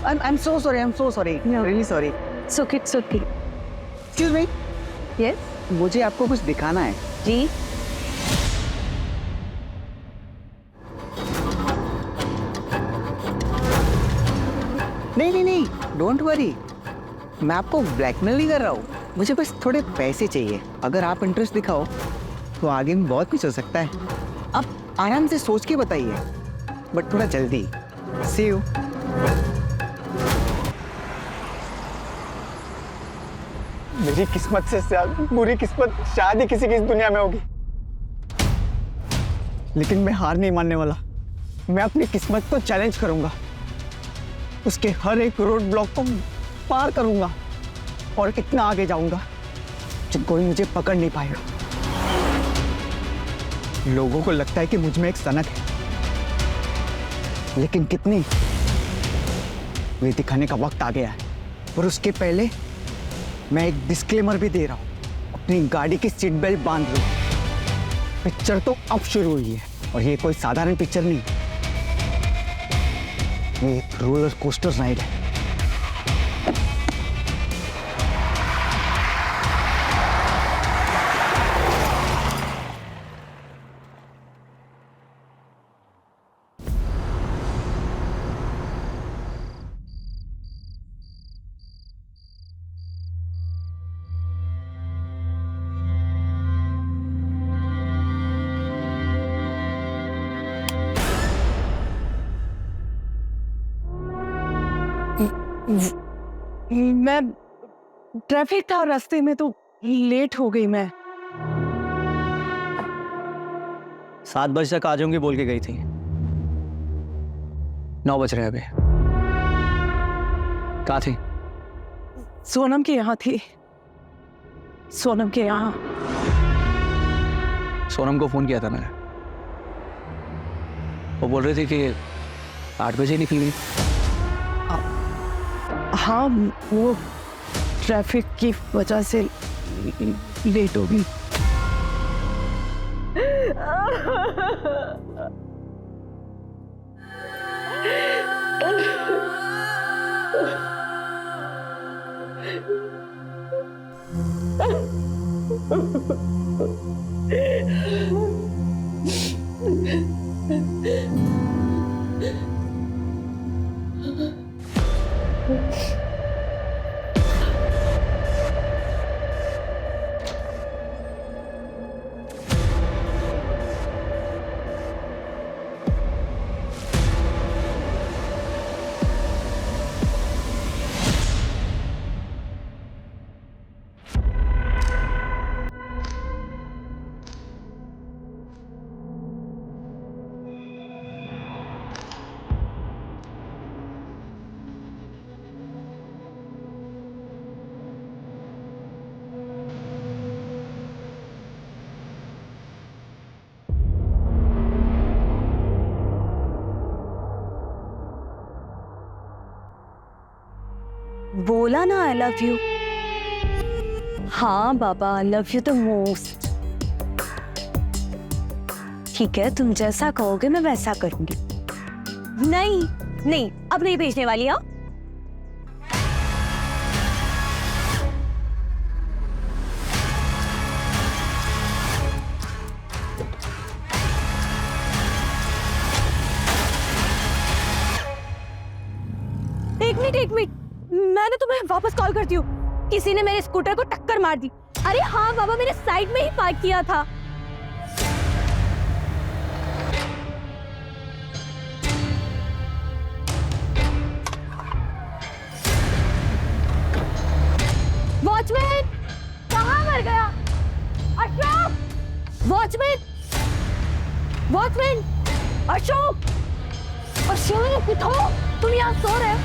I'm so sorry. I'm so sorry. No. Really sorry. It's okay, it's okay. Excuse me. Yes? मुझे आपको कुछ दिखाना है. जी? नहीं. Don't worry. मैं आपको ब्लैकमेल नहीं कर रहा हूँ. मुझे बस थोड़े पैसे चाहिए. अगर आप इंटरेस्ट दिखाओ तो आगे में बहुत कुछ हो सकता है. आप आराम से सोच के बताइए. बट थोड़ा जल्दी. See you. मेरी किस्मत से ज्यादा बुरी किस्मत शायद ही किसी की इस दुनिया में होगी, लेकिन मैं हार नहीं मानने वाला. मैं अपनी किस्मत को चैलेंज करूंगा, उसके हर एक रोड ब्लॉक को पार करूंगा और इतना आगे जाऊंगा जब कोई मुझे पकड़ नहीं पाएगा. लोगों को लगता है कि मुझ में एक सनक है, लेकिन कितनी, ये दिखाने का वक्त आ गया है. और उसके पहले मैं एक डिस्क्लेमर भी दे रहा हूं. अपनी गाड़ी की सीट बेल्ट बांध लो. पिक्चर तो अब शुरू हुई है और ये कोई साधारण पिक्चर नहीं, ये एक रोलर कोस्टर राइड है. मैं ट्रैफिक था रास्ते में तो लेट हो गई. मैं 7 बजे तक आ जाऊंगी बोल के गई थी. 9 बज रहे हैं अभी. कहाँ थी? सोनम के यहाँ थी. सोनम के यहाँ. सोनम को फोन किया था मैंने, वो बोल रही थी कि 8 बजे निकल गई. हाँ, वो ट्रैफिक की वजह से लेट हो गई. बोला ना आई लव यू. हाँ बाबा, I love you the most. ठीक है, तुम जैसा कहोगे मैं वैसा करूंगी. नहीं, अब नहीं भेजने वाली. हाँ, एक मिनट, मैंने तुम्हें वापस कॉल करती हूँ. किसी ने मेरे स्कूटर को टक्कर मार दी. अरे हाँ बाबा, मैंने साइड में ही पार्क किया था. वॉचमैन, कहाँ मर गया? अशोक, वॉचमैन, अशोक, उठो. तुम यहाँ सो रहे हो?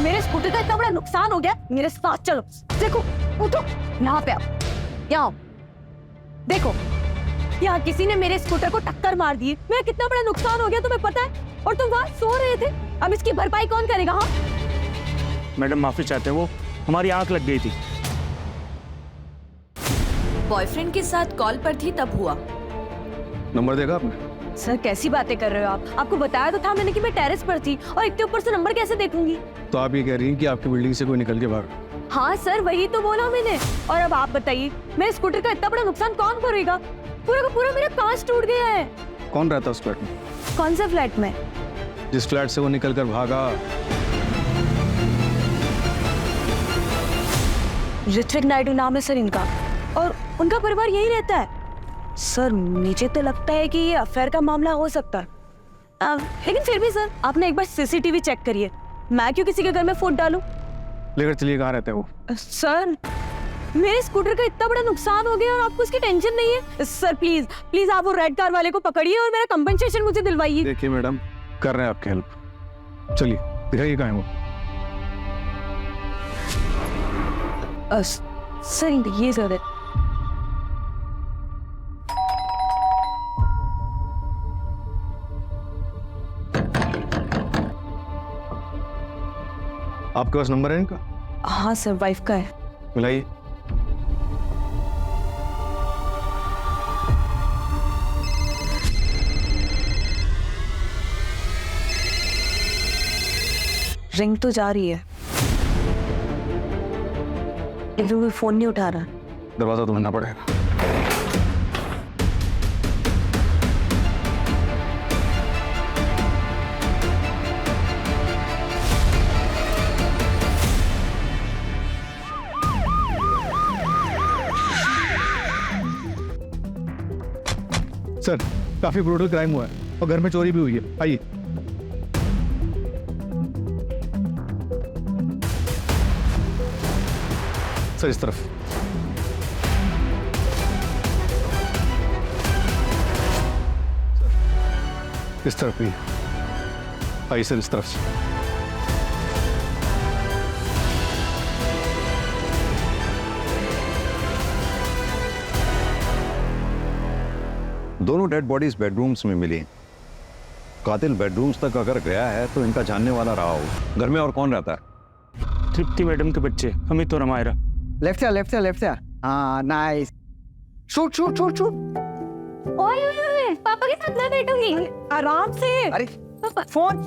मेरे स्कूटर का इतना बड़ा नुकसान हो गया. मेरे साथ चलो. देखो, उठो, यहाँ पे आओ. यहाँ देखो, यहाँ किसी ने मेरे स्कूटर को टक्कर मार दी. मेरा कितना बड़ा नुकसान हो गया तुम्हें पता है? और तुम वहाँ सो रहे थे. अब इसकी भरपाई कौन करेगा? हाँ मैडम माफी चाहते हैं, वो हमारी आंख लग गई थी. बॉयफ्रेंड के साथ कॉल पर थी तब हुआ. नंबर देखा आपने? सर कैसी बातें कर रहे हो आप? आपको बताया तो था मैंने कि मैं टेरेस पर थी और एक के ऊपर से नंबर कैसे देखूंगी? तो आप ये कह रही हैं कि आपकी बिल्डिंग से कोई निकल के भागा? हाँ सर वही तो बोला मैंने। और अब आप बताइए मेरे स्कूटर का इतना बड़ा नुकसान कौन करेगा? पूरा का पूरा मेरा कांच टूट गया है। कौन रहता है उस फ्लैट में? कौन सा फ्लैट में? जिस फ्लैट से वो निकल कर भागा। ऋत्विक नायडू नाम है सर इनका, और उनका परिवार यही रहता है। सर मुझे तो लगता है कि ये अफेयर का मामला हो सकता है। लेकिन फिर भी सर आप ना एक बार सीसीटीवी चेक करिए। मैं क्यों किसी के घर में फुट डालूं? लेकर चलिए, कहाँ रहते हैं वो? सर मेरे स्कूटर का इतना बड़ा नुकसान हो गया और आपको इसकी टेंशन नहीं है? सर प्लीज प्लीज आप वो रेड कार वाले को पकड़िए और मेरा कंपनसेशन मुझे दिलवाइए। देखिए मैडम, कर रहे हैं आपकी हेल्प। चलिए दिखाइए कहाँ है वो। सर ये सर है। आपके पास नंबर है इनका? हाँ सर वाइफ का है। मिलाइए। रिंग तो जा रही है लेकिन वो फोन नहीं उठा रहा। दरवाजा तो बनना पड़ेगा। सर काफी ब्रूटल क्राइम हुआ है और घर में चोरी भी हुई है। आइए। सर इस तरफ। इस तरफ भी। आइए सर इस तरफ से। दोनों डेड बॉडीज बेडरूम्स में मिली। कातिल बेडरूम्स तक अगर गया है तो इनका जानने वाला रहा हो। घर में और कौन रहता है? तृप्ति मैडम के बच्चे अमित और अमायरा। लेफ्ट से लेफ्ट से। हाँ nice. Shoot shoot shoot shoot. ओए पापा के साथ मैं बैठूंगी आराम से। अरे पापा फोन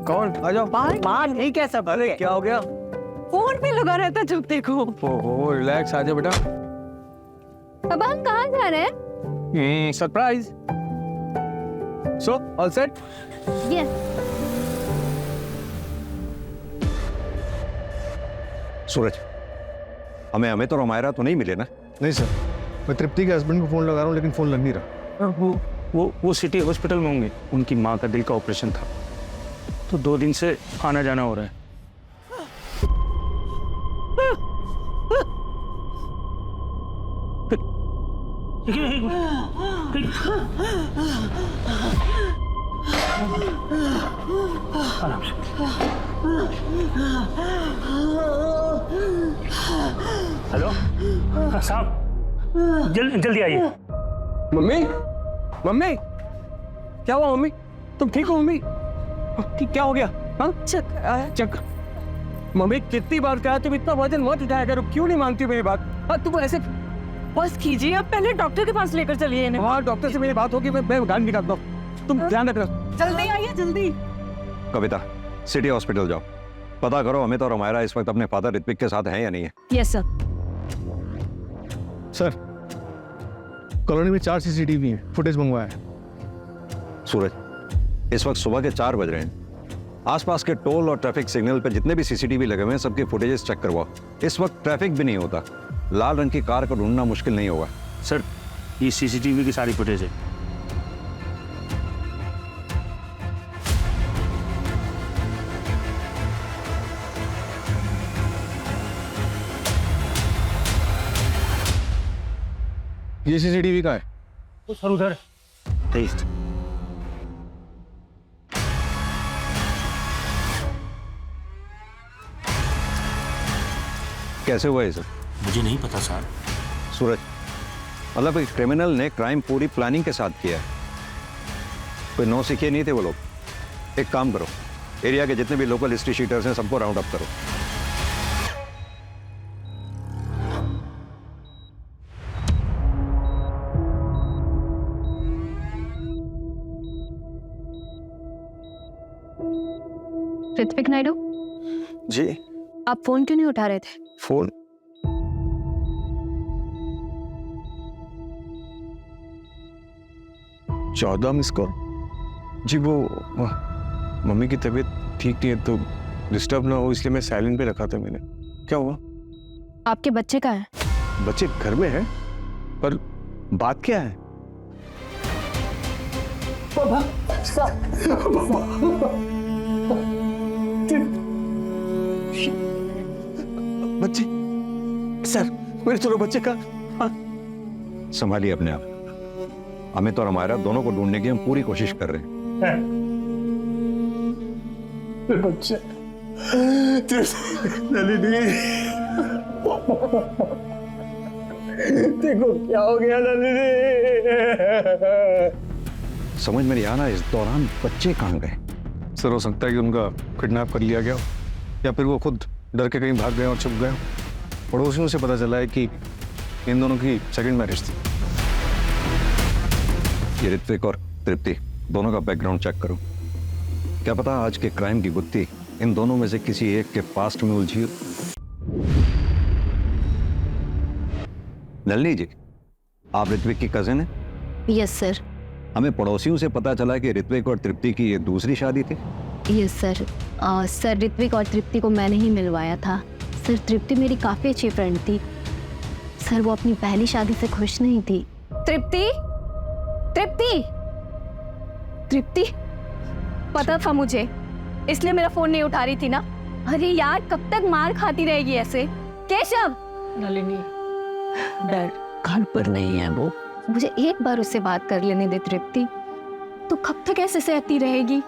कौन? आ जाओ बाहर नहीं क्या सब? अरे क्या हो गया? फोन पे लगा रहता जब देखो। ओहो रिलैक्स, आ जाओ बेटा। पापा हम कहाँ जा रहे हैं? Surprise. So all set? Yes. Suraj, हमें अमित और अमायरा तो नहीं मिले ना? नहीं सर, मैं तृप्ति के हस्बैंड को फोन लगा रहा हूँ लेकिन फोन लग नहीं रहा। वो सिटी हॉस्पिटल में होंगे। उनकी माँ का दिल का ऑपरेशन था तो 2 दिन से आना जाना हो रहा है। हेलो साहब, जल्दी आइए। मम्मी, मम्मी, क्या हुआ मम्मी? तुम ठीक हो मम्मी? क्या हो गया? हाँ चक्कर। मम्मी कितनी बार कहा तुम इतना वजन मत उठाया करो, क्यों नहीं मानती मेरी बात? हाँ तुम ऐसे बस कीजिए, आप पहले डॉक्टर के पास लेकर चलिए इन्हें। हाँ डॉक्टर से मेरी बात होगी, मैं गाड़ी निकालता हूँ, तुम ध्यान रखना। जल्दी आइए जल्दी। कविता, सिटी हॉस्पिटल जाओ, पता करो अमित और अमायरा इस वक्त अपने फादर ऋत्विक के साथ हैं या नहीं है। Yes sir. सर कॉलोनी में 4 सीसीटीवी हैं, फुटेज मंगवाया है। सूरज, इस वक्त सुबह के 4 बज रहे हैं। आसपास के टोल और ट्रैफिक सिग्नल पे जितने भी सीसीटीवी लगे हुए हैं सबके फुटेजेस चेक करवाओ। इस वक्त ट्रैफिक भी नहीं होता, लाल रंग की कार को ढूंढना मुश्किल नहीं होगा। सर ये सीसीटीवी की सारी फुटेज है। ये सीसीटीवी का है। तो सर उधर तेईस। कैसे हुआ ये सब? मुझे नहीं पता सर। सूरज, मतलब एक क्रिमिनल ने क्राइम पूरी प्लानिंग के साथ किया है। कोई नौ सीखे नहीं थे वो लोग। एक काम करो, एरिया के जितने भी लोकल हिस्ट्री शीटर्स हैं सबको राउंड अप करो। ऋत्विक नायडू, जी आप फोन क्यों नहीं उठा रहे थे? Phone 14 miss call. जी वो मम्मी की तबीयत ठीक नहीं है तो डिस्टर्ब ना हो इसलिए मैं साइलेंट पे रखा था मैंने। क्या हुआ? आपके बच्चे कहाँ हैं? बच्चे घर में हैं, पर बात क्या है? बच्चे सर, मेरे दोनों बच्चे का संभालिए अपने आप। अमित और हमारा दोनों को ढूंढने की हम पूरी कोशिश कर रहे हैं। बच्चे नलिनी, देखो क्या हो गया नलिनी। समझ में नहीं आ रहा इस दौरान बच्चे कहाँ गए। सर हो सकता है कि उनका किडनैप कर लिया गया हो या फिर वो खुद डर के कहीं भाग गए और छुप गए। पड़ोसियों से पता चला है कि इन दोनों की सेकंड मैरिज थी। ये ऋत्विक और तृप्ति दोनों का बैकग्राउंड चेक करो। क्या पता आज के क्राइम की गुत्थी इन दोनों में से किसी एक के पास्ट में उलझी हो। नलिनी जी, आप ऋत्विक की कजिन है? Yes sir. हमें पड़ोसियों से पता चला कि ऋत्विक और तृप्ति की ये दूसरी शादी थी। Yes sir. सर ऋत्विक और तृप्ति को मैंने ही मिलवाया था। सर तृप्ति मेरी काफ़ी अच्छी फ्रेंड थी। सर वो अपनी पहली शादी से खुश नहीं थी। तृप्ति, तृप्ति, तृप्ति, पता था मुझे, इसलिए मेरा फोन नहीं उठा रही थी ना। अरे यार कब तक मार खाती रहेगी ऐसे? केशव, नलिनी डैड घर पर नहीं है वो। मुझे एक बार उससे बात कर लेने दे तृप्ति। तो कब तक ऐसे सहती रहेगी?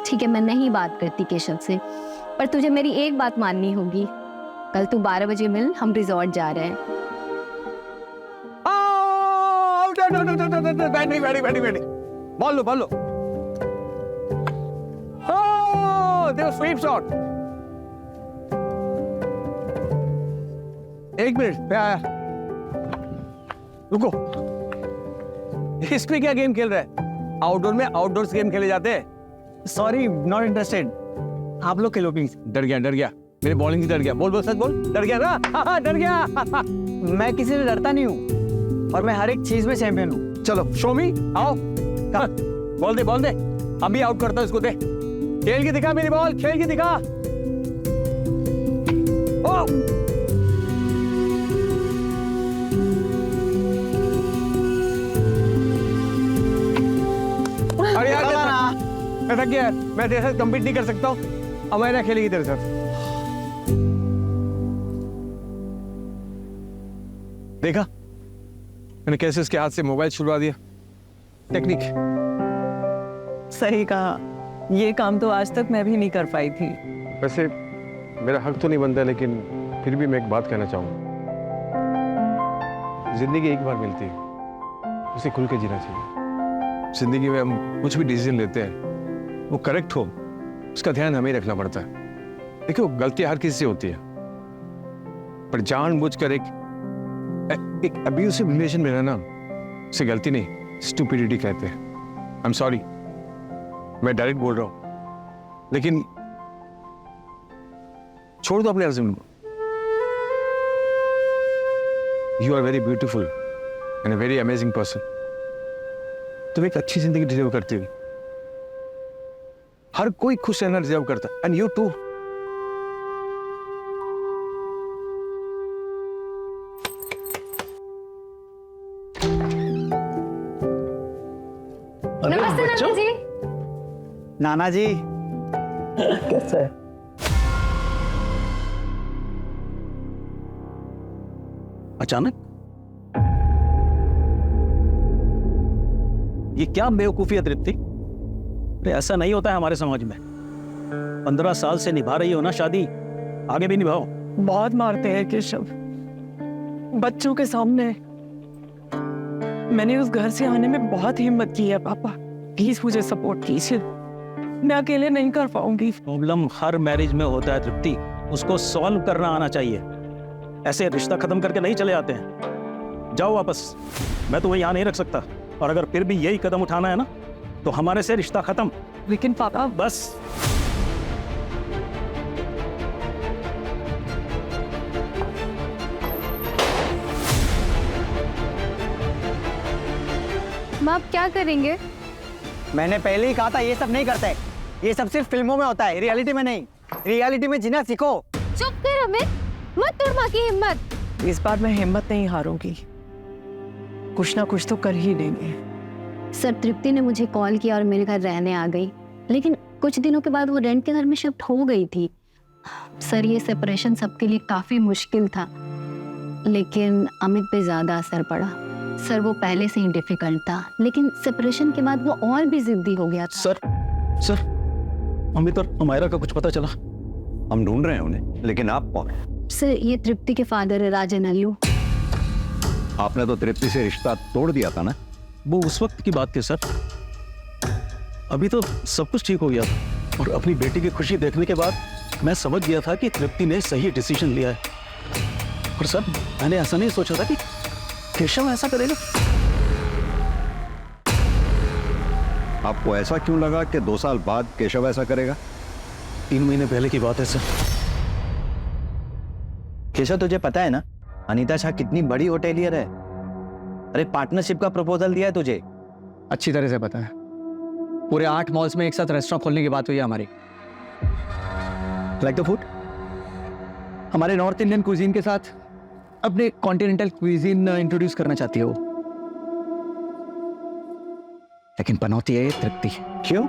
ठीक है मैं नहीं बात करती केशव से, पर तुझे मेरी एक बात माननी होगी। कल तू 12 बजे मिल, हम रिजॉर्ट जा रहे हैं। बैठी बोल लो स्वीप शॉट। एक मिनट मैं आया, रुको। इसमें क्या गेम खेल रहा है? आउटडोर में आउटडोर्स गेम खेले जाते हैं। Sorry, not interested. आप लोग खेलो प्लीज। डर गया मेरे बॉलिंग से डर गया। बोल सच बोल, डर गया ना? हाँ, डर गया। मैं किसी से डरता नहीं हूँ और मैं हर एक चीज में चैंपियन हूँ। चलो शो मी, आओ। बोल दे अभी आउट करता हूं इसको। दे, खेल के दिखा मेरी बॉल, खेल के दिखा। ओ अरे यार मैं थक गया, मैं तेरे साथ कम्पीट नहीं कर सकता हूँ। अमेरा खेलेगी तेरे साथ। देखा मैंने कैसे उसके हाथ से मोबाइल छुड़वा दिया। टेक्निक। सही कहा, ये काम तो आज तक मैं भी नहीं कर पाई थी। वैसे मेरा हक तो नहीं बनता, लेकिन फिर भी मैं एक बात कहना चाहूँगा। जिंदगी एक बार मिलती है, उसे खुल के जीना चाहिए। जिंदगी में हम कुछ भी डिसीजन लेते हैं वो करेक्ट हो, उसका ध्यान हमें रखना पड़ता है। देखो गलती हर किसी से होती है, पर जानबूझकर एक अब्यूसिव रिलेशन में रहना उसे गलती नहीं, स्टूपिडिटी कहते हैं। आई एम सॉरी, मैं डायरेक्ट बोल रहा हूं, लेकिन छोड़ दो अपने हस्बैंड को। You are very beautiful and a very amazing person. तुम एक अच्छी जिंदगी डिजर्व करती हो। हर कोई खुश रहना डिजर्व करता है, एंड यू टू। नमस्ते नाना जी। नाना जी कैसा है? अचानक ये क्या बेवकूफी है तृप्ति? ऐसा नहीं होता है हमारे समाज में। 15 साल से निभा रही हो ना शादी, आगे भी निभाओ। बहुत मारते हैं केशव, बच्चों के सामने। मैंने उस घर से आने में बहुत हिम्मत की है पापा, प्लीज मुझे सपोर्ट कीजिए, मैं अकेले नहीं कर पाऊंगी। प्रॉब्लम हर मैरिज में होता है तृप्ति, उसको सॉल्व करना आना चाहिए। ऐसे रिश्ता खत्म करके नहीं चले जाते हैं। जाओ वापस, मैं तुम्हें यहाँ नहीं रख सकता, और अगर फिर भी यही कदम उठाना है ना तो हमारे से रिश्ता खत्म। लेकिन पापा बस अब आप क्या करेंगे? मैंने पहले ही कहा था ये सब नहीं करते। ये सब सिर्फ फिल्मों में होता है, रियलिटी में नहीं। रियलिटी में जीना सीखो। चुप कर अमित, मत तोड़ माँ की हिम्मत। इस बार मैं हिम्मत नहीं हारूंगी, कुछ ना कुछ तो कर ही लेंगे। सर तृप्ति ने मुझे कॉल किया और मेरे घर रहने आ गई, लेकिन कुछ दिनों के बाद वो रेंट के घर में शिफ्ट हो गई थी। सर ये सेपरेशन सबके लिए काफी मुश्किल था, लेकिन अमित पे ज्यादा असर पड़ा। सर वो पहले से ही डिफिकल्ट था, लेकिन सेपरेशन के बाद वो और भी जिद्दी हो गया था। सर अमित और अमायरा का कुछ पता चला? हम ढूंढ रहे हैं उन्हें, लेकिन आप कौन? सर ये तृप्ति के फादर है, राजन अल्लू। आपने तो तृप्ति से रिश्ता तोड़ दिया था ना? वो उस वक्त की बात थी सर, अभी तो सब कुछ ठीक हो गया था। और अपनी बेटी की खुशी देखने के बाद मैं समझ गया था कि तृप्ति ने सही डिसीजन लिया है। और सर मैंने ऐसा नहीं सोचा था कि केशव ऐसा करेगा। आपको ऐसा क्यों लगा कि 2 साल बाद केशव ऐसा करेगा? 3 महीने पहले की बात है सर। केशव तुझे पता है ना अनीता शाह कितनी बड़ी होटेलियर है? अरे पार्टनरशिप का प्रपोजल दिया है तुझे। अच्छी तरह से पता है। पूरे 8 मॉल्स में एक साथ रेस्टोरेंट खोलने की बात हुई है हमारी। लाइक द फूड, हमारे नॉर्थ इंडियन क्विजीन के साथ अपने कॉन्टिनेंटल क्विजीन इंट्रोड्यूस करना चाहती है वो। लेकिन पनौती है ये तृप्ति। क्यों?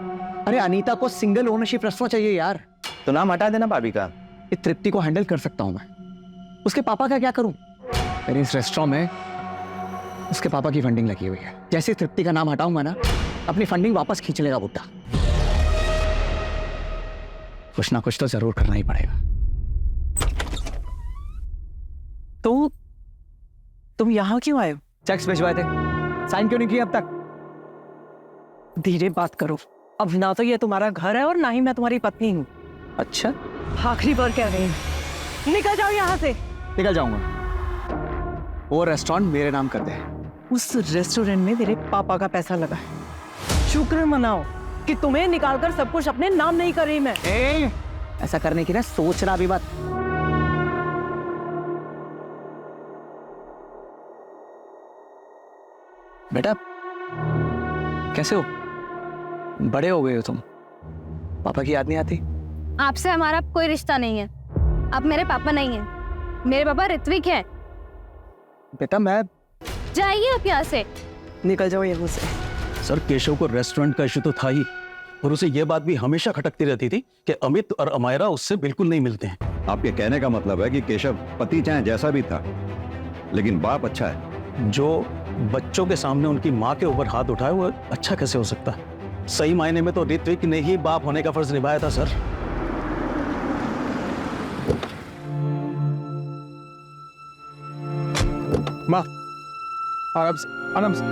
अरे अनीता को सिंगल ओनरशिप रेस्टोरेंट चाहिए यार। तो नाम हटा देना भाभी का। ये तृप्ति को हैंडल कर सकता हूं मैं, उसके पापा का क्या करूं? मेरे इस रेस्टोरेंट में उसके पापा की फंडिंग लगी हुई है। जैसे तृप्ति का नाम हटाऊंगा ना, अपनी फंडिंग वापस खींच लेगा बुड्ढा। कुछ ना कुछ तो जरूर करना ही पड़ेगा। तो तुम यहाँ क्यों आए हो? चेक्स भिजवाए थे, साइन क्यों नहीं किया अब तक? धीरे बात करो, अब ना तो ये तुम्हारा घर है और ना ही मैं तुम्हारी पत्नी हूँ। अच्छा, आखिरी बार कह रही हूँ, निकल जाओ यहाँ से। निकल जाऊंगा। वो रेस्टोरेंट मेरे नाम कर दे। उस रेस्टोरेंट में मेरे पापा का पैसा लगा है। शुक्र मनाओ कि तुम्हें निकालकर सब कुछ अपने नाम नहीं कर रही मैं। ऐसा करने की ना सोचना भी मत। बेटा कैसे हो? बड़े हो गए हो तुम, पापा की याद नहीं आती? आपसे हमारा कोई रिश्ता नहीं है, आप मेरे पापा नहीं हैं, मेरे पापा ऋत्विक हैं। बेटा मैं जाइए आप यहाँ से। निकल जाओ यहाँ से। सर केशव को रेस्टोरेंट का इशू तो था ही, और उसे यह बात भी हमेशा खटकती रहती थी कि अमित और अमायरा उससे बिल्कुल नहीं मिलते हैं। आपके कहने का मतलब है कि केशव पति चाहे जैसा भी था, लेकिन बाप अच्छा है। जो बच्चों के सामने उनकी माँ के ऊपर हाथ उठाए वो अच्छा कैसे हो सकता है? सही मायने में तो ऋत्विक ने ही बाप होने का फर्ज निभाया था सर। माँ आराम से, आराम से।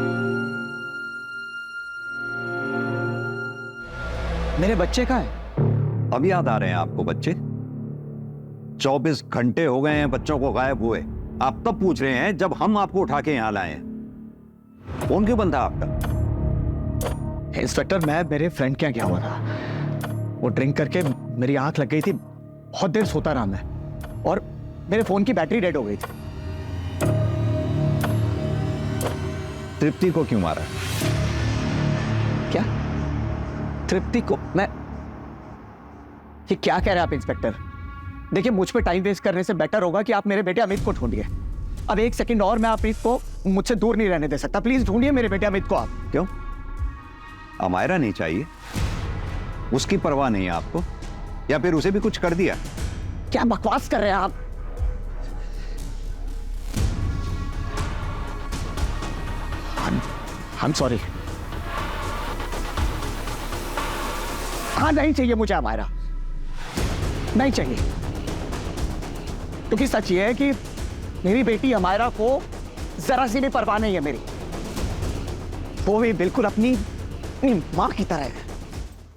मेरे बच्चे कहाँ हैं? अब याद आ रहे हैं आपको बच्चे? 24 घंटे हो गए हैं बच्चों को गायब हुए। आप तब पूछ रहे हैं जब हम आपको उठा के यहाँ लाए हैं। फोन क्यों बंद था आपका? इंस्पेक्टर मैं मेरे फ्रेंड के यहाँ गया हुआ था, वो ड्रिंक करके मेरी आंख लग गई थी, बहुत देर सोता रहा मैं, और मेरे फोन की बैटरी डेड हो गई थी। तृप्ति को क्यों मारा? क्या तृप्ति को? मैं ये क्या कह रहे हैं आप इंस्पेक्टर? देखिए मुझ पे टाइम वेस्ट करने से बेटर होगा कि आप मेरे बेटे अमित को ढूंढिए। अब 1 सेकंड और मैं अमित को मुझसे दूर नहीं रहने दे सकता। प्लीज ढूंढिए मेरे बेटे अमित को आप। क्यों? अमायरा नहीं चाहिए? उसकी परवाह नहीं है आपको? या फिर उसे भी कुछ कर दिया? क्या बकवास कर रहे हैं आप? I'm sorry। हाँ नहीं चाहिए मुझे अमायरा, नहीं चाहिए, क्योंकि सच ये है कि मेरी बेटी अमायरा को जरा सी भी परवाह नहीं है मेरी। वो भी बिल्कुल अपनी माँ की तरह है।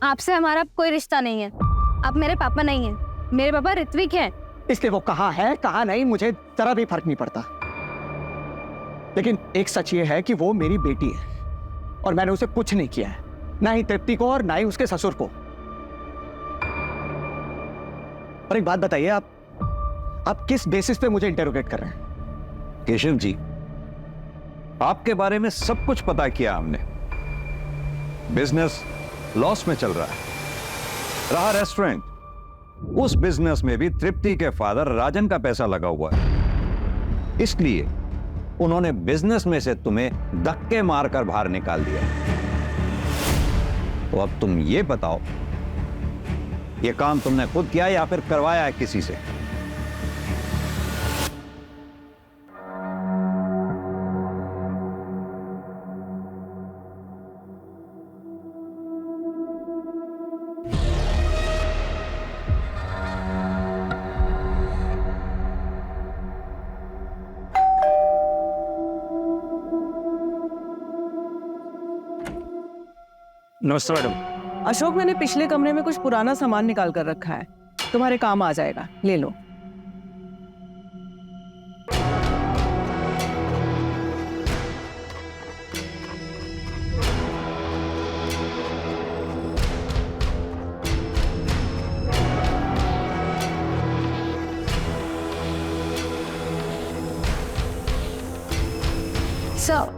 आपसे हमारा कोई रिश्ता नहीं है, आप मेरे पापा नहीं हैं, मेरे पापा ऋत्विक हैं। इसलिए वो कहाँ है कहाँ नहीं मुझे जरा भी फर्क नहीं पड़ता, लेकिन एक सच ये है कि वो मेरी बेटी है और मैंने उसे कुछ नहीं किया है, ना ही तृप्ति को और ना ही उसके ससुर को। और एक बात बताइए, आप किस बेसिस पे मुझे इंटेरोगेट कर रहे हैं? केशव जी, आपके बारे में सब कुछ पता किया हमने, बिजनेस लॉस में चल रहा है। रहा रेस्टोरेंट, उस बिजनेस में भी तृप्ति के फादर राजन का पैसा लगा हुआ है, इसलिए उन्होंने बिजनेस में से तुम्हें धक्के मारकर बाहर निकाल दिया। तो अब तुम ये बताओ, ये काम तुमने खुद किया या फिर करवाया है किसी से? नमस्ते मैडम। अशोक, मैंने पिछले कमरे में कुछ पुराना सामान निकाल कर रखा है, तुम्हारे काम आ जाएगा, ले लो। सर,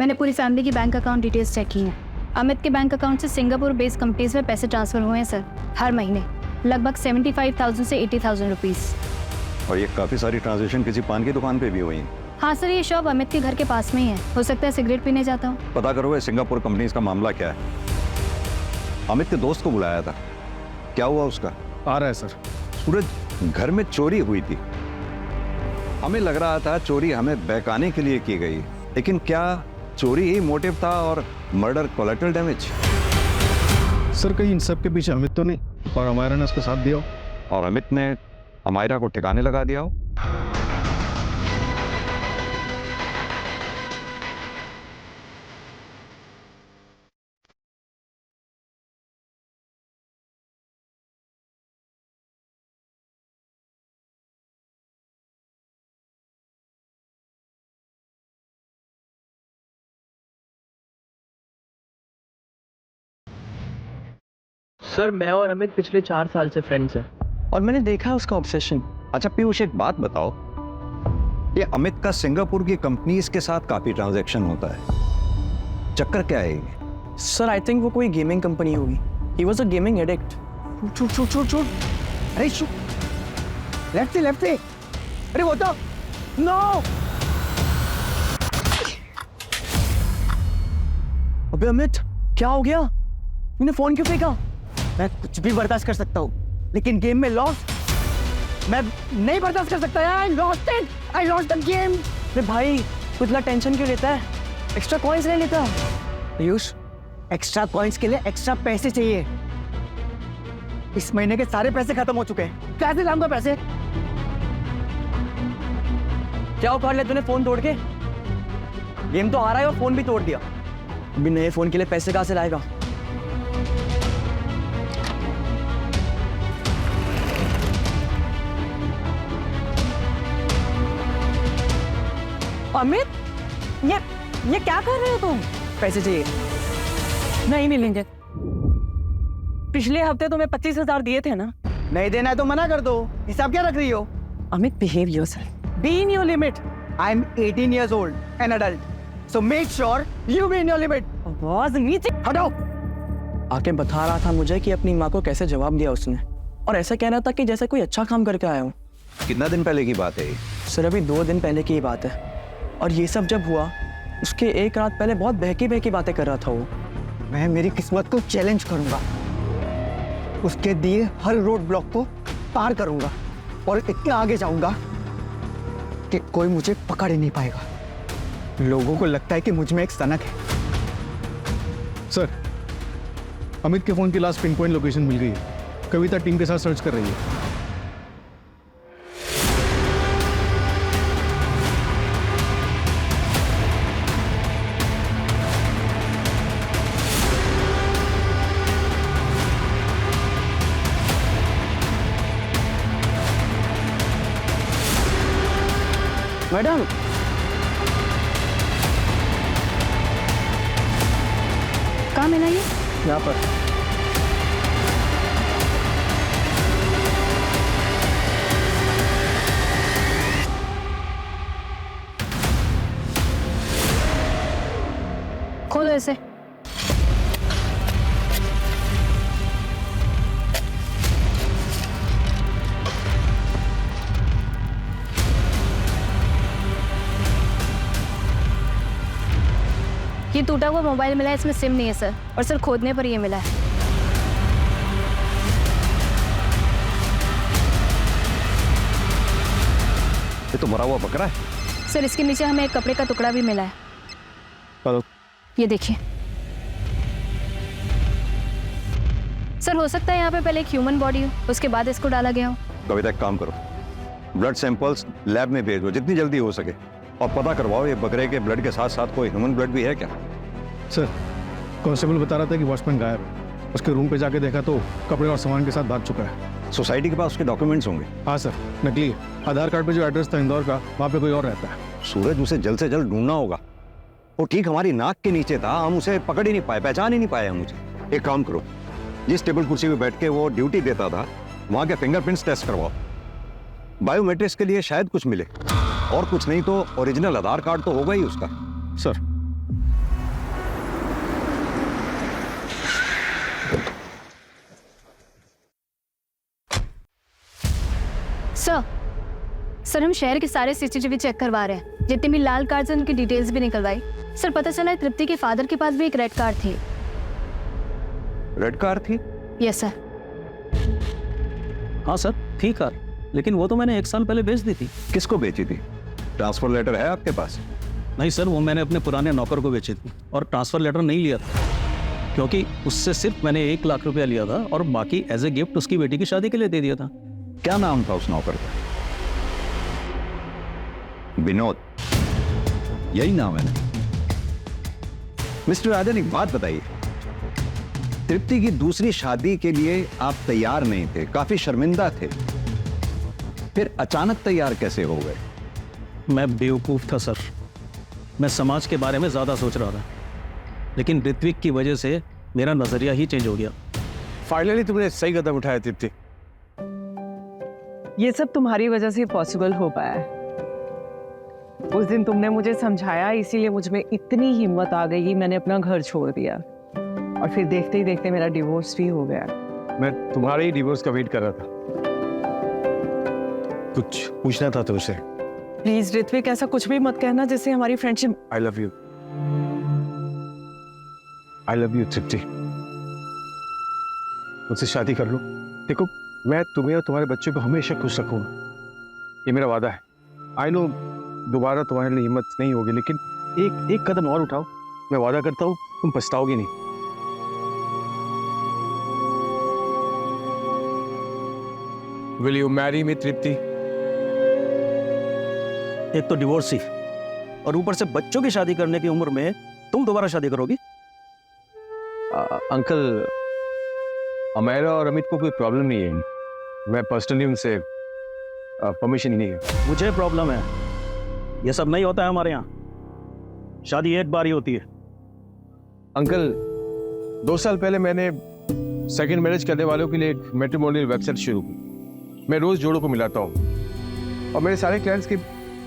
मैंने पूरी फैमिली की बैंक अकाउंट डिटेल्स चेक की हैं। अमित के बैंक अकाउंट से सिंगापुर बेस्ड कंपनीज में पैसे ट्रांसफर हुए हैं सर, हर महीने लगभग 75,000 से 80,000 रुपीस। और ये काफी सारी ट्रांजैक्शन किसी पान की दुकान पे भी हुई हैं। हाँ सर, ये शॉप अमित के घर के पास में ही है, हो सकता है सिगरेट पीने जाता हूँ। पता करो ये सिंगापुर कंपनीज का मामला क्या है। अमित के दोस्त को बुलाया था, क्या हुआ उसका? आ रहा है सर। सूरज, घर में चोरी हुई थी, हमें लग रहा था चोरी हमें बहकाने के लिए की गई, लेकिन क्या चोरी ही मोटिव था और मर्डर कोलैटरल डैमेज? सर कहीं इन सब के पीछे अमित तो नहीं और अमायरा ने उसका साथ दिया हो? और अमित ने अमायरा को ठिकाने लगा दिया हो? सर, मैं और अमित पिछले 4 साल से फ्रेंड्स हैं और मैंने देखा है उसका ऑब्सेशन। अच्छा पीयूष, एक बात बताओ, ये अमित का सिंगापुर की कंपनीज के साथ काफी ट्रांजैक्शन होता है, चक्कर क्या है ये? सर, आई थिंक वो कोई गेमिंग कंपनी होगी। He was a gaming addict. छूट। अरे शू, लेफ्ट से। अरे वो तो नो। अबे अमित, क्या हो गया? तूने फोन क्यों फेंका? मैं कुछ भी बर्दाश्त कर सकता हूँ, लेकिन गेम में लॉस मैं नहीं बर्दाश्त कर सकता यार। I lost the game. अरे भाई, तू इतना टेंशन क्यों लेता है? एक्स्ट्रा कॉइंस ले लेता। पीयूष, एक्स्ट्रा कॉइंस के लिए एक्स्ट्रा पैसे चाहिए। इस महीने के सारे पैसे खत्म हो चुके हैं, कैसे लाऊंगा पैसे? क्या उखाड़ लिया तूने फोन तोड़ के? गेम तो आ रहा है और फोन भी तोड़ दिया। अभी नए फोन के लिए पैसे कहाँ से लाएगा? अमित, ये क्या कर रहे हो तुम? पैसे चाहिए? नहीं मिलेंगे। पिछले हफ्ते तुम्हें 25,000 दिए थे ना? नहीं देना है तो मना कर दो। हिसाब क्या रख रही हो? Amit, behave yourself, be in your limit. I am 18 years old, an adult, so make sure you be in your limit. आवाज नीचे हटाओ। आके बता रहा था मुझे कि अपनी माँ को कैसे जवाब दिया उसने, और ऐसा कह रहा था कि जैसे कोई अच्छा काम करके आया हूँ। कितना दिन पहले की बात है ये? सर, अभी 2 दिन पहले की ही बात है। और ये सब जब हुआ, उसके 1 रात पहले बहुत बहकी बातें कर रहा था वो। मैं मेरी किस्मत को चैलेंज करूंगा, उसके दिए हर रोड ब्लॉक को पार करूंगा और इतना आगे जाऊंगा कि कोई मुझे पकड़ ही नहीं पाएगा। लोगों को लगता है कि मुझ में एक सनक है। सर, अमित के फोन की लास्ट पिन पॉइंट लोकेशन मिल गई है। कविता टीम के साथ सर्च कर रही है। मैडम, कहाँ मिला ये? यहाँ पर। खोलो इसे। ये टूटा हुआ मोबाइल मिला है, इसमें सिम नहीं है सर, और सर खोदने पर ये मिला है। ये तो मरा हुआ बकरा है। सर इसके नीचे हमें एक कपड़े का टुकड़ा भी मिला है। हेलो। ये देखिए सर, हो सकता है यहाँ पे पहले एक ह्यूमन बॉडी हो, उसके बाद इसको डाला गया हो। कविता एक काम करो, ब्लड सैंपल्स लैब में भेजो जितनी जल्दी हो सके, और पता करवाओ ये बकरे के ब्लड के साथ साथ कोई ह्यूमन ब्लड भी है क्या। सर कांस्टेबल बता रहा था कि वॉचमैन गायब है। उसके रूम पे जाके देखा तो कपड़े और सामान के साथ भाग चुका है। सोसाइटी के पास उसके डॉक्यूमेंट्स होंगे। हाँ सर, नकली है। आधार कार्ड पे जो एड्रेस था इंदौर का, वहाँ पे कोई और रहता है। सूरज, उसे जल्द से जल्द ढूंढना होगा। वो ठीक हमारी नाक के नीचे था, हम उसे पकड़ ही नहीं पाए, पहचान ही नहीं पाए हम उसे। एक काम करो, जिस टेबल कुर्सी पे बैठ के वो ड्यूटी देता था वहां के फिंगरप्रिंट्स टेस्ट करवाओ। बायोमेट्रिक्स के लिए शायद कुछ मिले, और कुछ नहीं तो ओरिजिनल आधार कार्ड तो होगा ही उसका। सर सर हम शहर के सारे सीसीटीवी चेक करवा रहे हैं, जितने भी लाल कार्ड हैं उनकी डिटेल्स भी निकलवाई। सर पता चला है तृप्ति के फादर के पास भी एक रेड कार थी। रेड कार थी? Yes sir. हाँ सर, थी कार, लेकिन वो तो मैंने 1 साल पहले बेच दी थी। किसको बेची थी? ट्रांसफर लेटर है आपके पास? नहीं सर, वो मैंने अपने पुराने नौकर को बेची थी, और ट्रांसफर लेटर नहीं लिया था, क्योंकि उससे सिर्फ मैंने 1 लाख रुपया लिया था, और बाकी एज ए गिफ्ट उसकी बेटी की शादी के लिए दे दिया था। क्या नाम था उस नौकर का? विनोद, यही नाम है ना? मिस्टर राजन, एक बात बताइए, तृप्ति की दूसरी शादी के लिए आप तैयार नहीं थे, काफी शर्मिंदा थे, फिर अचानक तैयार कैसे हो गए? मैं बेवकूफ था सर, मैं समाज के बारे में ज्यादा सोच रहा था, लेकिन ऋत्विक की वजह से मेरा नजरिया ही चेंज हो गया। फाइनली तुमने सही कदम उठाया तृप्ति। ये सब तुम्हारी वजह से पॉसिबल हो पाया है। उस दिन तुमने मुझे समझाया, इसीलिए मुझ में इतनी हिम्मत आ गई कि मैंने अपना घर छोड़ दिया, और फिर देखते ही देखते मेरा डिवोर्स भी हो गया। मैं तुम्हारे ही डिवोर्स का वेट कर रहा था। कुछ पूछना था तुमसे। प्लीज ऋत्विक, ऐसा कुछ भी मत कहना जिससे हमारी friendship. I love you, I love you Tripti. मुझसे शादी कर लो। देखो, मैं तुम्हें और तुम्हारे बच्चों को हमेशा खुश रखूंगा, ये मेरा वादा है। आई नो दोबारा तुम्हारे लिए हिम्मत नहीं होगी, लेकिन एक कदम और उठाओ, मैं वादा करता हूँ तुम पछताओगे नहीं। Will you marry me, तृप्ति? एक तो डिवोर्सी, और ऊपर से बच्चों की शादी करने की उम्र में तुम दोबारा शादी करोगी? अंकल, अमेरा और अमित को कोई प्रॉब्लम नहीं है, मैं पर्सनली उनसे परमिशन ही नहीं है। मुझे प्रॉब्लम है, ये सब नहीं होता है हमारे यहाँ, शादी एक बार ही होती है। अंकल, 2 साल पहले मैंने सेकंड मैरिज करने वालों के लिए एक मैट्रिमोनियल वेबसाइट शुरू की। मैं रोज जोड़ों को मिलाता हूँ, और मेरे सारे क्लाइंट्स की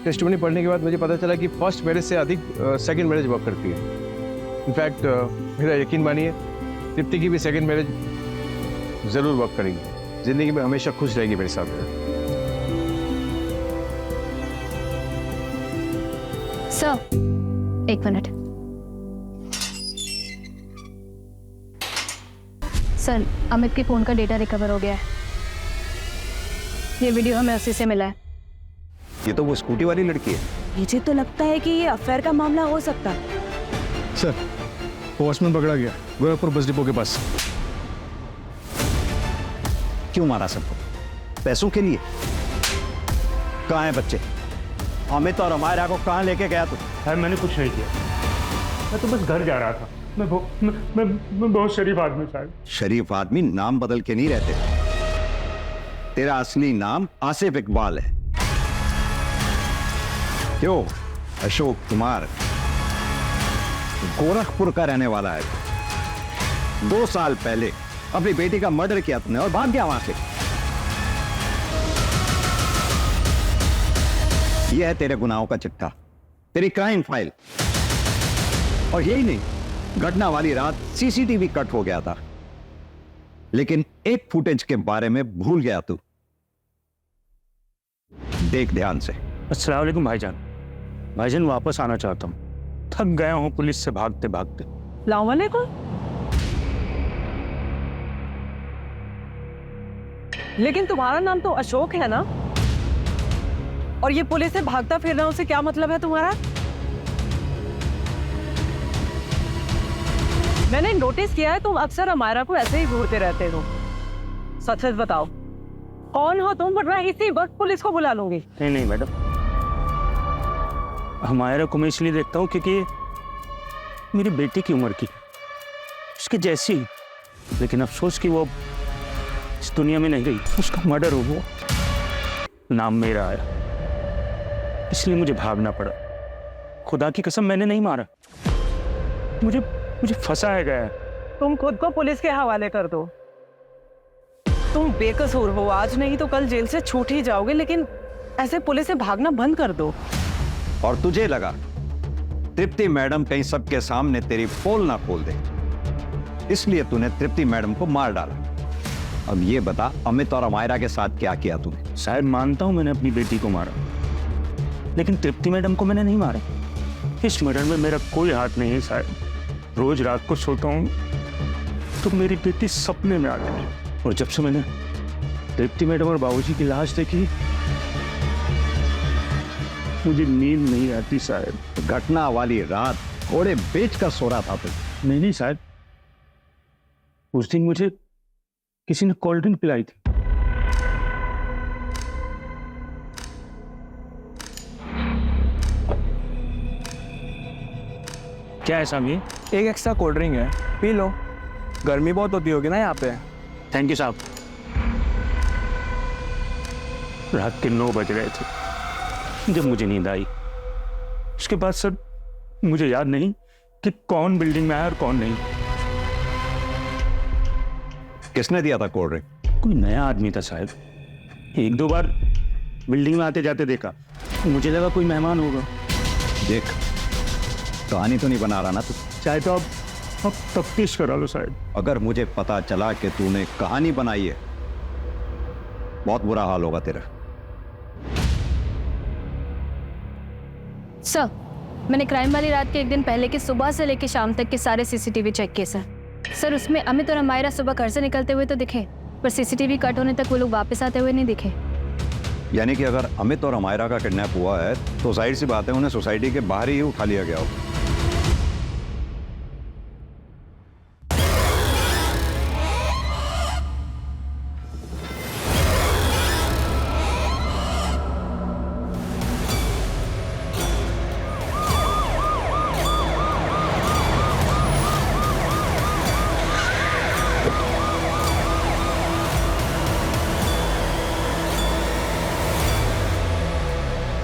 टेस्टिमनी पढ़ने के बाद मुझे पता चला कि फर्स्ट मैरिज से अधिक सेकंड मैरिज वर्क करती है। इनफैक्ट मेरा यकीन मानिए, तृप्ति की भी सेकंड मैरिज जरूर वर्क करेगी, जिंदगी में हमेशा खुश रहेगी मेरे साथ। Sir 1 minute. सर अमित के फोन का डेटा रिकवर हो गया है, ये वीडियो हमें उसी से मिला है। ये तो वो स्कूटी वाली लड़की है। मुझे तो लगता है कि ये अफेयर का मामला हो सकता है। सर वो वॉचमैन पकड़ा गया गोरखपुर बस डिपो के पास। क्यों मारा सबको? पैसों के लिए? कहाँ हैं बच्चे? अमित और अमायरा को कहाँ लेके गया तू? सर मैंने कुछ नहीं किया, मैं तो बस घर जा रहा था। मैं बहुत शरीफ आदमी साहब। शरीफ आदमी नाम बदल के नहीं रहते। तेरा असली नाम आसिफ इकबाल है। क्यों? अशोक कुमार गोरखपुर का रहने वाला है। 2 साल पहले अपनी बेटी का मर्डर किया तुमने और भाग गया वहां से। यह है तेरे गुनाहों का चिट्ठा, तेरी क्राइम फाइल। और यही नहीं, घटना वाली रात सीसीटीवी कट हो गया था, लेकिन एक फुटेज के बारे में भूल गया तू। देख ध्यान से। अस्सलाम वालेकुम भाईजान। भाईजान वापस आना चाहता हूँ। थक गया हूँ पुलिस से भागते भागते। लाओ वाले को। लेकिन तुम्हारा नाम तो अशोक है ना? और ये पुलिस से भागता फिरना, उसे क्या मतलब है तुम्हारा? मैंने नोटिस किया है तुम अक्सर अमायरा को ऐसे ही घूरते रहते हो। सच सच बताओ, कौन हो तुम, वरना इसी वक्त पुलिस को बुला लूंगी। नहीं नहीं मैडम, अमायरा को मैं इसलिए देखता हूँ क्योंकि मेरी बेटी की उम्र की, उसके जैसी। लेकिन अफसोस कि वो इस दुनिया में नहीं रही, उसका मर्डर हो गया, नाम मेरा आया, इसलिए मुझे भागना पड़ा। खुदा की कसम मैंने नहीं मारा, मुझे फंसाया गया है। तुम खुद को पुलिस के हवाले कर दो। तुम बेकसूर हो, आज नहीं तो कल जेल से छूट ही जाओगे, लेकिन ऐसे पुलिस से भागना बंद कर दो। और तुझे लगा तृप्ति मैडम कहीं सबके सामने तेरी पोल ना खोल दे, इसलिए तूने तृप्ति मैडम को मार डाला। अब ये बता, अमित और अमायरा के साथ क्या किया तूने? शायद मानता हूं मैंने अपनी बेटी को मारा, लेकिन तृप्ति मैडम को मैंने नहीं मारा। इस मर्डर में मेरा कोई हाथ नहीं है साहब। रोज रात को सोता हूं तो मेरी बेटी सपने में आती है, और जब से मैंने तृप्ति मैडम और बाबूजी की लाश देखी, मुझे नींद नहीं आती साहब। घटना वाली रात घोड़े बेच कर सो रहा था तू? नहीं साहब, उस दिन मुझे किसी ने कोल्ड ड्रिंक पिलाई थी। क्या है साहब ये? एक एक्स्ट्रा कोल्ड ड्रिंक है, पी लो। गर्मी बहुत होती होगी ना यहाँ पे। थैंक यू साहब। रात के 9 बज रहे थे जब मुझे नींद आई। उसके बाद सर मुझे याद नहीं कि कौन बिल्डिंग में आया और कौन नहीं। किसने दिया था कोल्ड ड्रिंक? कोई नया आदमी था साहब, 1-2 बार बिल्डिंग में आते जाते देखा, मुझे लगा कोई मेहमान होगा। देख, कहानी तो नहीं बना रहा ना तू? चाहे तो अब तफ्तीश करा लो साहब। अगर मुझे पता चला कि तूने कहानी बनाई है, बहुत बुरा हाल होगा तेरा। सर, मैंने क्राइम वाली रात के 1 दिन पहले के सुबह से लेकर शाम तक के सारे सीसीटीवी चेक किए सर। उसमें अमित और अमायरा सुबह घर से निकलते हुए तो दिखे, पर सीसीटीवी कट होने तक वो लोग वापस आते हुए नहीं दिखे। यानी कि अगर अमित और अमायरा का किडनैप हुआ है तो जाहिर सी बात है उन्हें सोसाइटी के बाहर ही उठा लिया गया होगा।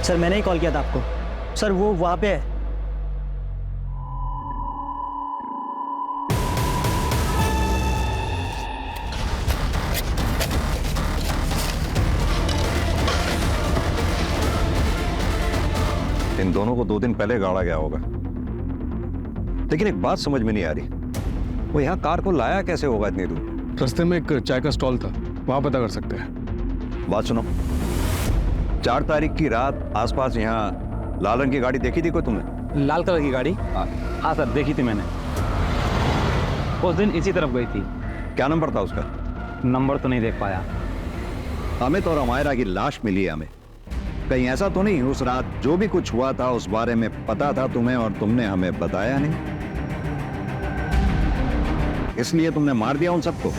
सर मैंने ही कॉल किया था आपको। सर वो वहां पे है। इन दोनों को 2 दिन पहले गाड़ा गया होगा, लेकिन एक बात समझ में नहीं आ रही, वो यहाँ कार को लाया कैसे होगा इतनी दूर? रास्ते में एक चाय का स्टॉल था, वहां पता कर सकते हैं। बात सुनो, 4 तारीख की रात आसपास यहाँ लाल रंग की गाड़ी देखी थी कोई तुमने? लाल कलर की गाड़ी? हाँ सर, देखी थी मैंने। उस दिन इसी तरफ गई थी। क्या नंबर था उसका? नंबर तो नहीं देख पाया। अमित और अमायरा की लाश मिली है हमें। कहीं ऐसा तो नहीं उस रात जो भी कुछ हुआ था उस बारे में पता था तुम्हें और तुमने हमें बताया नहीं, इसलिए तुमने मार दिया उन सबको?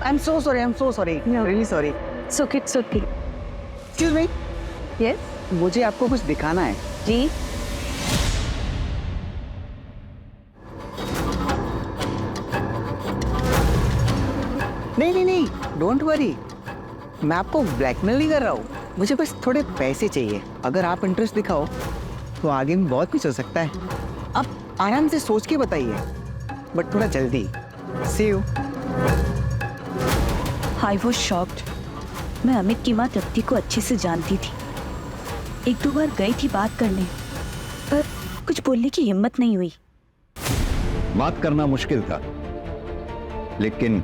I'm so sorry. I'm so sorry. I'm really sorry. It's okay. Excuse me. Yes? मुझे आपको कुछ दिखाना है। जी। नहीं, डोंट वरी, मैं आपको ब्लैकमेल नहीं कर रहा हूँ, मुझे बस थोड़े पैसे चाहिए। अगर आप इंटरेस्ट दिखाओ तो आगे में बहुत कुछ हो सकता है। आप आराम से सोच के बताइए, बट थोड़ा जल्दी। सी यू। I was shocked. मैं अमित की माँ तृप्ति को अच्छे से जानती थी। 1-2 बार गई थी बात करने, पर कुछ बोलने की हिम्मत नहीं हुई। बात करना मुश्किल था, लेकिन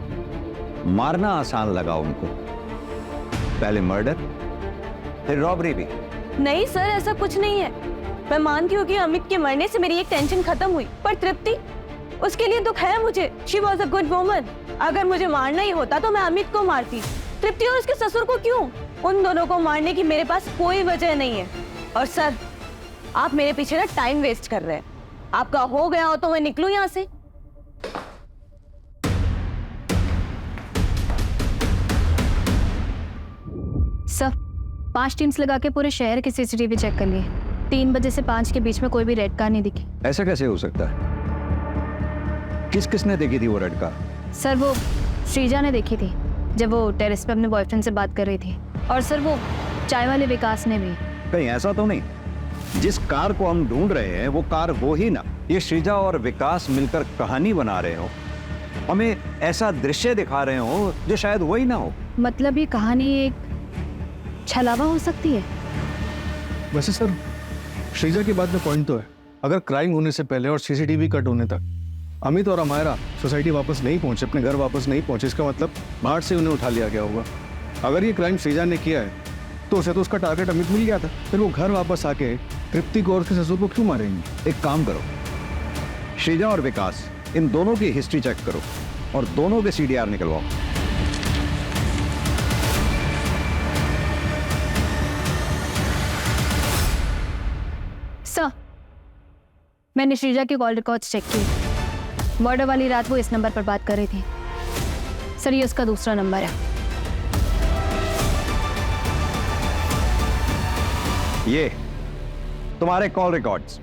मारना आसान लगा उनको। पहले मर्डर, फिर रॉबरी भी। नहीं सर, ऐसा कुछ नहीं है। मैं मानती हूँ कि अमित के मरने से मेरी एक टेंशन खत्म हुई, पर तृप्ति, उसके लिए दुख है मुझे। She was a good woman. अगर मुझे मारना ही होता तो मैं अमित को मारती। तृप्ति और उसके ससुर को क्यों? उन दोनों को मारने की मेरे पास कोई वजह नहीं है। और सर, आप मेरे पीछे ना टाइम वेस्ट कर रहे हैं। आपका हो गया हो तो मैं निकलूं यहाँ से। सर, 5 टीम्स लगा के पूरे शहर के सीसीटीवी चेक कर लिए। 3 बजे से 5 के बीच में कोई भी रेड कार नहीं दिखी। ऐसा कैसे हो सकता है? किस किसने देखी थी वो रेड कार? सर, वो श्रीजा ने देखी थी जब वो टेरेस पे अपने बॉयफ्रेंड से बात कर रही थी। और सर, वो चाय वाले विकास ने भी। कहीं ऐसा तो नहीं जिस कार को हम ढूंढ रहे हैं वो कार वो ही ना, ये श्रीजा और विकास मिलकर कहानी बना रहे हो, हमें ऐसा दृश्य दिखा रहे हो जो शायद वही ना हो? मतलब ये कहानी एक छलावा हो सकती है। वैसे सर, श्रीजा की बात में पॉइंट तो है। अगर क्राइम होने से पहले और सीसीटीवी कट होने तक अमित और अमायरा सोसाइटी वापस नहीं पहुंचे, अपने घर वापस नहीं पहुंचे, इसका मतलब बाहर से उन्हें उठा लिया गया होगा। अगर ये क्राइम श्रीजा ने किया है तो उसे तो उसका टारगेट अमित मिल गया था। फिर वो घर वापस आके तृप्ति को और उसके ससुर को क्यों मारेंगे? एक काम करो, श्रीजा और विकास, इन दोनों की हिस्ट्री चेक करो और दोनों के सीडीआर निकलवाओ। सर, मैंने श्रीजा की कॉल रिकॉर्ड्स चेक की। मर्डर वाली रात वो इस नंबर पर बात कर रही थी। सर, ये उसका दूसरा नंबर है। ये तुम्हारे कॉल रिकॉर्ड्स।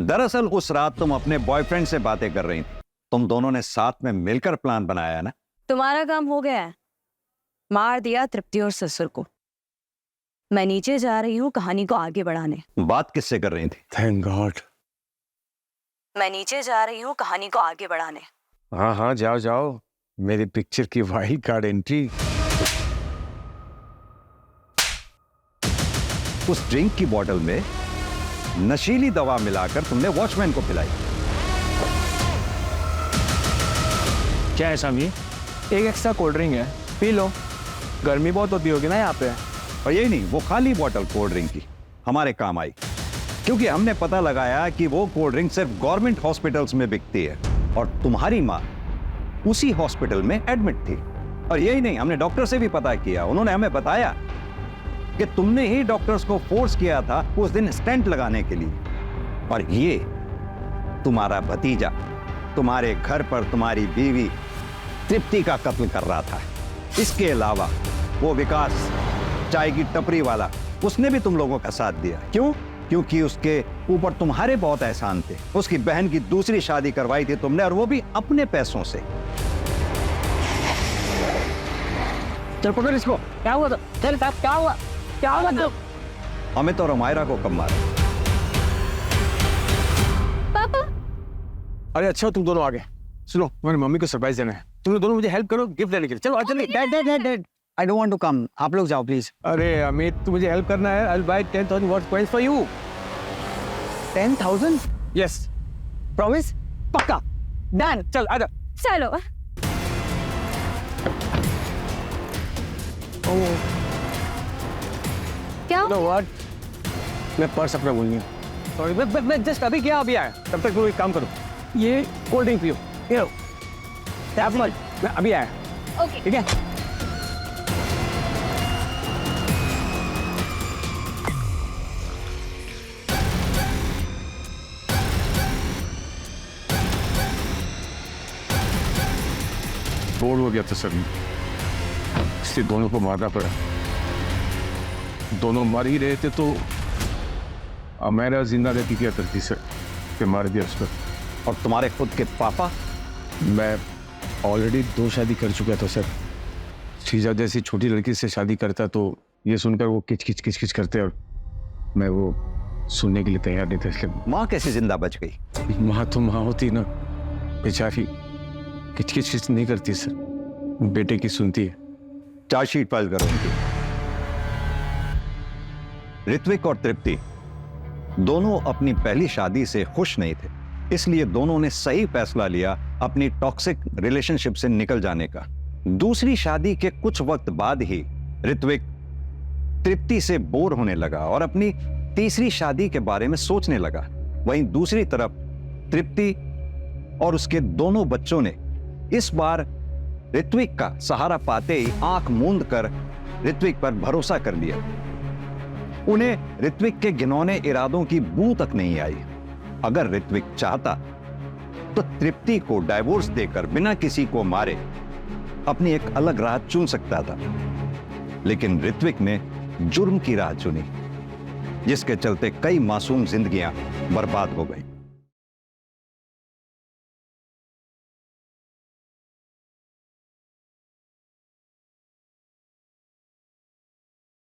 दरअसल उस रात तुम अपने बॉयफ्रेंड से बातें कर रही थी। तुम दोनों ने साथ में मिलकर प्लान बनाया ना? तुम्हारा काम हो गया है। मार दिया तृप्ति और ससुर को। मैं नीचे जा रही हूँ कहानी को आगे बढ़ाने। बात किससे कर रही थी? Thank God. मैं नीचे जा रही हूँ कहानी को आगे बढ़ाने। हाँ हाँ, जाओ जाओ। मेरी पिक्चर की वाइल्ड कार्ड एंट्री। उस ड्रिंक की बोतल में नशीली दवा मिलाकर तुमने वॉचमैन को पिलाई। क्या है सामी? एक एक्स्ट्रा कोल्ड ड्रिंक है, पी लो। गर्मी बहुत होती होगी ना यहाँ पे। और यही नहीं, वो खाली बोतल कोल्ड ड्रिंक की हमारे काम आई, क्योंकि हमने पता लगाया कि वो कोल्ड ड्रिंक सिर्फ गवर्नमेंट हॉस्पिटल्स में बिकती है और तुम्हारी माँ उसी हॉस्पिटल में एडमिट थी। और यही नहीं, हमने डॉक्टर से भी पता किया। उन्होंने हमें बताया कि तुमने ही डॉक्टर्स को फोर्स किया था उस दिन स्टेंट लगाने के लिए। और ये तुम्हारा भतीजा तुम्हारे घर पर तुम्हारी बीवी तृप्ति का कत्ल कर रहा था। इसके अलावा वो विकास, चाय की टपरी वाला, उसने भी तुम लोगों का साथ दिया। क्यों? क्योंकि उसके ऊपर तुम्हारे बहुत एहसान थे। उसकी बहन की दूसरी शादी करवाई थी तुमने, और वो भी अपने पैसों से। चल पकड़ इसको। क्या हुआ? चल साहब, क्या हुआ? क्या हुआ? अमित और अमायरा को कब मारा? पापा। अरे अच्छा, तुम दोनों आ गए। सुनो, तुम्हारी मम्मी को सरप्राइज देना है। तुम दोनों मुझे हेल्प करो गिफ्ट देने के लिए। चलो चलो। Dad, I don't want to come. आप लोग जाओ प्लीज। अरे अमित, तू मुझे हेल्प करना है। I will buy 10,000 worth coins for you. 10,000? Yes. Promise? पक्का। डन। चल आजा। चलो। क्या? नो व्हाट, मैं पर्स अपना भूल गया। सॉरी, मैं जस्ट अभी क्या अभी आया। तब तक तुम एक काम करो, ये कोल्ड ड्रिंक पियो। ये लो, मैं अभी आया। ओके। ठीक है। बोर्ड हो गया था सर, इसलिए दोनों को मारना पड़ा। दोनों मर ही रहे थे तो अमेरा जिंदा रहती क्या करती सर, कि मार दिया उसको। और तुम्हारे खुद के पापा? मैं ऑलरेडी 2 शादी कर चुका था सर। शीजा जैसी छोटी लड़की से शादी करता तो ये सुनकर वो किच किच करते, और मैं वो सुनने के लिए तैयार नहीं था। इसलिए माँ कैसे जिंदा बच गई? माँ तो माँ होती ना, बेचारी किच नहीं करती सर, बेटे की सुनती है। चार्जशीट फाइल करो उनकी। ऋत्विक और तृप्ति दोनों अपनी पहली शादी से खुश नहीं थे, इसलिए दोनों ने सही फैसला लिया अपनी टॉक्सिक रिलेशनशिप से निकल जाने का। दूसरी शादी के कुछ वक्त बाद ही ऋत्विक तृप्ति से बोर होने लगा और अपनी तीसरी शादी के बारे में सोचने लगा। वहीं दूसरी तरफ तृप्ति और उसके दोनों बच्चों ने इस बार ऋत्विक का सहारा पाते ही आंख मूंद कर ऋत्विक पर भरोसा कर लिया। उन्हें ऋत्विक के घिनौने इरादों की बू तक नहीं आई। अगर ऋत्विक चाहता तो तृप्ति को डाइवोर्स देकर बिना किसी को मारे अपनी एक अलग राह चुन सकता था, लेकिन ऋत्विक ने जुर्म की राह चुनी, जिसके चलते कई मासूम जिंदगियां बर्बाद हो गई।